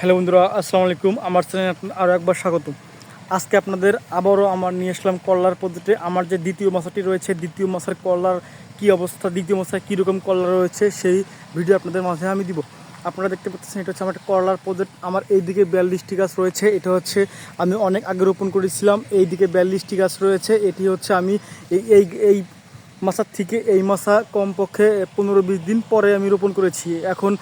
Hello বন্ধুরা, আসসালামু আলাইকুম। আমার চ্যানেলে আরও একবার স্বাগত। আজকে আপনাদের আবারও নিয়ে আসলাম করলার পদ্ধতিতে। আমার যে দ্বিতীয় মাছাটি রয়েছে, দ্বিতীয় মাছের করলার কী অবস্থা, দ্বিতীয় মাছায় কীরকম করলা রয়েছে সেই ভিডিও আপনাদের মাঝে আমি দিব। আপনারা দেখতে পাচ্ছেন এটা হচ্ছে আমার করলার প্রজেক্ট। আমার এইদিকে 42টি গাছ রয়েছে। এটা হচ্ছে আমি অনেক আগে রোপণ করেছিলাম। এইদিকে 42টি গাছ রয়েছে। এটি হচ্ছে আমি এই মাছার থেকে এই মাছা কমপক্ষে 15-20 দিন পরে আমি রোপণ করেছি। এখন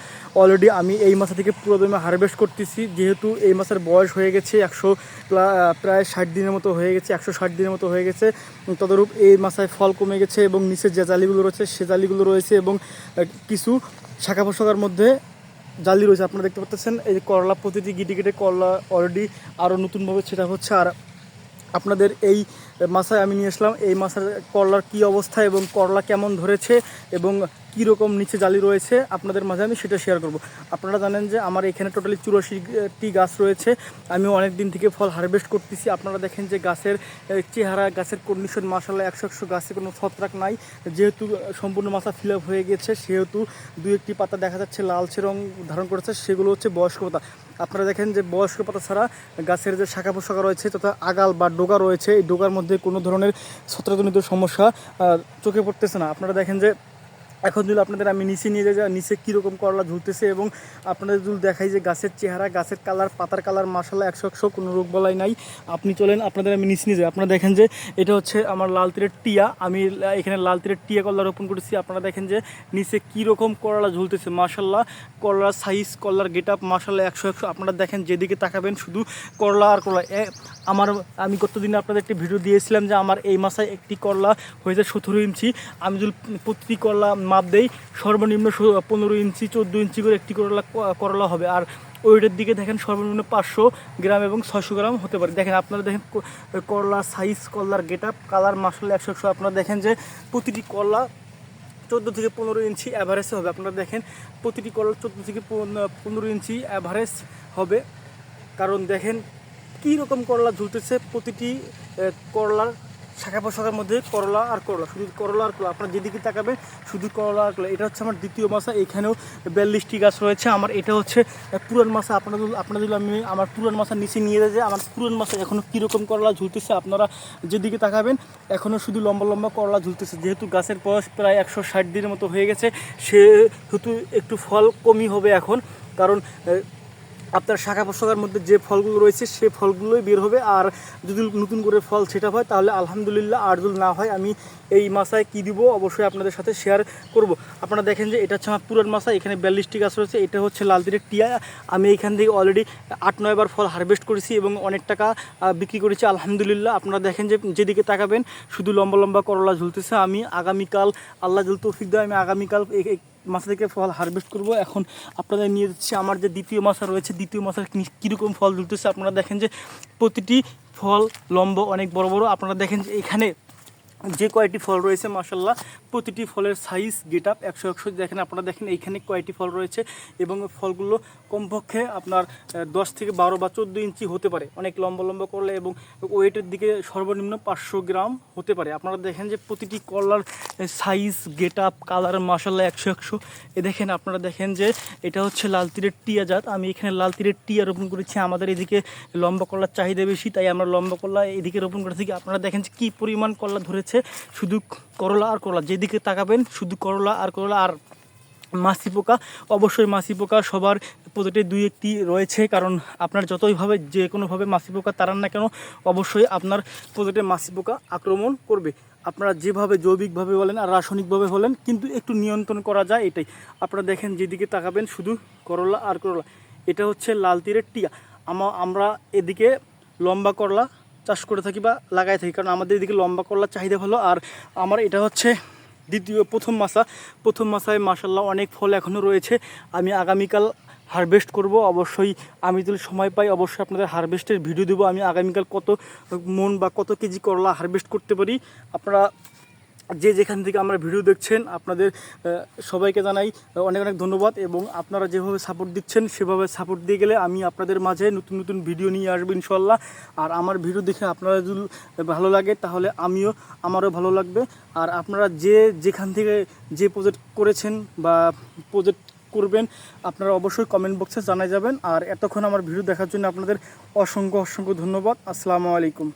অলরেডি আমি এই মাছা থেকে পুরো দমে হারভেস্ট করতেছি। যেহেতু এই মাছের বয়স হয়ে গেছে প্রায় 60 দিনের মতো হয়ে গেছে, 160 দিনের মতো হয়ে গেছে। তদরূপ এই মাছায় ফল কমে গেছে এবং নিচের যে জালিগুলো রয়েছে সে জালিগুলো রয়েছে এবং কিছু শাখা পোশাকার মধ্যে জালি রয়েছে। আপনারা দেখতে পাচ্ছেন এই করলা প্রতিটি গিটে গিটে করলা অলরেডি আরও নতুনভাবে সেটা হচ্ছে। আর আপনাদের এই মাছায় আমি নিয়ে আসলাম এই মাছের করলার কী অবস্থা এবং করলা কেমন ধরেছে এবং কী রকম নিচে জালি রয়েছে আপনাদের মাঝে আমি সেটা শেয়ার করব। আপনারা জানেন যে আমার এখানে টোটালি 84টি গাছ রয়েছে। আমি অনেক দিন থেকে ফল হারভেস্ট করতেছি। আপনারা দেখেন যে গাছের চেহারা, গাছের কন্ডিশন মাশাআল্লাহ 100 গাছে কোনো ছত্রাক নাই। যেহেতু সম্পূর্ণ মাথা ফিল আপ হয়ে গেছে সেহেতু দু একটি পাতা দেখা যাচ্ছে লালচে রং ধারণ করেছে, সেগুলো হচ্ছে বয়স্ক পাতা। আপনারা দেখেন যে বয়স্ক পাতা ছাড়া গাছের যে শাখা পোশাকা রয়েছে তথা আগাল বা ডোগা রয়েছে, এই ডোগার মধ্যে কোনো ধরনের ছত্রাকজনিত সমস্যা চোখে পড়তেছে না। আপনারা দেখেন যে এখন যদি আপনাদের আমি নিচে নিয়ে যাই, নিচে কীরকম করলা ঝুলতেছে এবং আপনাদের যদি দেখাই যে গাছের চেহারা, গাছের কালার, পাতার কালার মাশাআল্লাহ 100 কোনো রোগ বলাই নাই। আপনি চলেন আপনাদের আমি নিচে নিয়ে যাই। আপনারা দেখেন যে এটা হচ্ছে আমার লাল তীরের টিয়া। আমি এখানে লাল তীরের টিয়া করলা রোপণ করেছি। আপনারা দেখেন যে নিচে কীরকম করলা ঝুলতেছে মাশাআল্লাহ। করলার সাইজ, করলার গেট আপ মাশাআল্লাহ 100। আপনারা দেখেন যেদিকে তাকাবেন শুধু করলা আর করলা। আমি গতদিনে আপনাদের একটি ভিডিও দিয়েছিলাম যে আমার এই মাসায় একটি করলা হয়েছে 17 ইঞ্চি। আমি যদি প্রতিটি করলা মাপ দেই সর্বনিম্ন 15 ইঞ্চি 14 ইঞ্চি করে একটি করলা হবে। আর ওইটার দিকে দেখেন সর্বনিম্ন 500 গ্রাম এবং 600 গ্রাম হতে পারে। দেখেন আপনারা দেখেন করলা সাইজ, করলার গেট আপ, কালার মাশাআল্লাহ 100। আপনারা দেখেন যে প্রতিটি করলা 14 থেকে 15 ইঞ্চি অ্যাভারেজে হবে। আপনারা দেখেন প্রতিটি করলা 14 থেকে 15 ইঞ্চি অ্যাভারেজ হবে। কারণ দেখেন কী রকম করলা ঝুলতেছে, প্রতিটি করলার শাখা পোশাকের মধ্যে করলা আর করলা, শুধু করলা আর করলা। আপনার যেদিকে তাকাবেন শুধু করলা আর করলা। এটা হচ্ছে আমার দ্বিতীয় মাছা। এখানেও 42টি গাছ রয়েছে। আমার এটা হচ্ছে পুরান মাছা। আপনারা যদি আমি আমার পুরান মাছার নিচে নিয়ে যায় যে আমার পুরান মাছা এখনও কীরকম করলা ঝুলতেছে, আপনারা যেদিকে তাকাবেন এখনও শুধু লম্বা লম্বা করলা ঝুলতেছে। যেহেতু গাছের বয়স প্রায় 160 দিনের মতো হয়ে গেছে সেহেতু একটু ফল কমই হবে এখন। কারণ আপনার শাখা পোশাকের মধ্যে যে ফলগুলো রয়েছে সে ফলগুলোই বের হবে। আর যদি নতুন করে ফল সেটা হয় তাহলে আলহামদুলিল্লাহ, আর যদি না হয় আমি এই মাছায় কী দিব অবশ্যই আপনাদের সাথে শেয়ার করব। আপনারা দেখেন যে এটা হচ্ছে আমার পুরান মাছা। এখানে 42টি গাছ রয়েছে। এটা হচ্ছে লাল তীরের টিয়া। আমি এখান থেকে অলরেডি 8-9 বার ফল হারভেস্ট করেছি এবং অনেক টাকা বিক্রি করেছি আলহামদুলিল্লাহ। আপনারা দেখেন যে যেদিকে তাকাবেন শুধু লম্বা লম্বা করলা ঝুলতেছে। আমি আগামীকাল আল্লাহ যদি তৌফিক দেয় আমি আগামীকাল মাছা থেকে ফল হারভেস্ট করব। এখন আপনাদের নিয়ে যাচ্ছি আমার যে দ্বিতীয় মাছা রয়েছে, দ্বিতীয় মাছার কীরকম ফল ঝুলতেছে। আপনারা দেখেন যে প্রতিটি ফল লম্বা অনেক বড় বড়। আপনারা দেখেন যে এখানে যে কয়টি ফল রয়েছে মাশাআল্লাহ প্রতিটি ফলের সাইজ গেট আপ 100। দেখেন আপনারা দেখেন এইখানে কয়টি ফল রয়েছে এবং ফলগুলো কমপক্ষে আপনার 10 থেকে 12 বা 14 ইঞ্চি হতে পারে। অনেক লম্বা লম্বা করলে এবং ওয়েটের দিকে সর্বনিম্ন 500 গ্রাম হতে পারে। আপনারা দেখেন যে প্রতিটি করলার সাইজ গেট আপ কালার মাশাআল্লাহ 100। দেখেন আপনারা দেখেন যে এটা হচ্ছে লাল তীরের টিয়া জাত। আমি এখানে লাল তীরের টিয়া রোপণ করেছি। আমাদের এদিকে লম্বা করলার চাহিদা বেশি, তাই আমরা লম্বা করলা এদিকে রোপণ করে থাকি। আপনারা দেখেন যে কী পরিমাণ করলা ধরেছে, শুধু করলা আর করলা। যেদিকে তাকাবেন শুধু করলা আর করলা। আর মাছি পোকা, অবশ্যই মাছি পোকা সবার প্রতিটি 2-1টি রয়েছে। কারণ আপনার যতইভাবে যে কোনোভাবে মাছি পোকা তাড়ান না কেন অবশ্যই আপনার প্রতিটি মাছি পোকা আক্রমণ করবে। আপনারা যেভাবে জৈবিকভাবে বলেন আর রাসায়নিকভাবে বলেন কিন্তু একটু নিয়ন্ত্রণ করা যায় এটাই। আপনারা দেখেন যেদিকে তাকাবেন শুধু করলা আর করলা। এটা হচ্ছে লাল তীরের টিয়া। আমরা এদিকে লম্বা করলা চাষ করে থাকি বা লাগাই থাকি, কারণ আমাদের এদিকে লম্বা করলার চাহিদা ভালো। আর আমার এটা হচ্ছে প্রথম মাছা। প্রথম মাছায় মাশাআল্লাহ অনেক ফল এখনও রয়েছে। আমি আগামীকাল হারভেস্ট করব। অবশ্যই আমি যদি সময় পাই অবশ্যই আপনাদের হারভেস্টের ভিডিও দেবো। আমি আগামীকাল কত মন বা কত কেজি করলা হারভেস্ট করতে পারি। আপনারা যে যেখান থেকে আমরা ভিডিও দেখছেন আপনাদের সবাইকে জানাই অনেক অনেক ধন্যবাদ। এবং আপনারা যেভাবে সাপোর্ট দিচ্ছেন সেভাবে সাপোর্ট দিয়ে গেলে আমি আপনাদের মাঝে নতুন নতুন ভিডিও নিয়ে আসবো ইনশাল্লাহ। আর আমার ভিডিও দেখে আপনারা যদি ভালো লাগে তাহলে আমারও ভালো লাগবে। আর আপনারা যেখান থেকে যে প্রজেক্ট করেছেন বা প্রজেক্ট করবেন আপনারা অবশ্যই কমেন্ট বক্সে জানাই যাবেন। আর এতক্ষণ আমার ভিডিও দেখার জন্য আপনাদের অসংখ্য ধন্যবাদ। আসসালামু আলাইকুম।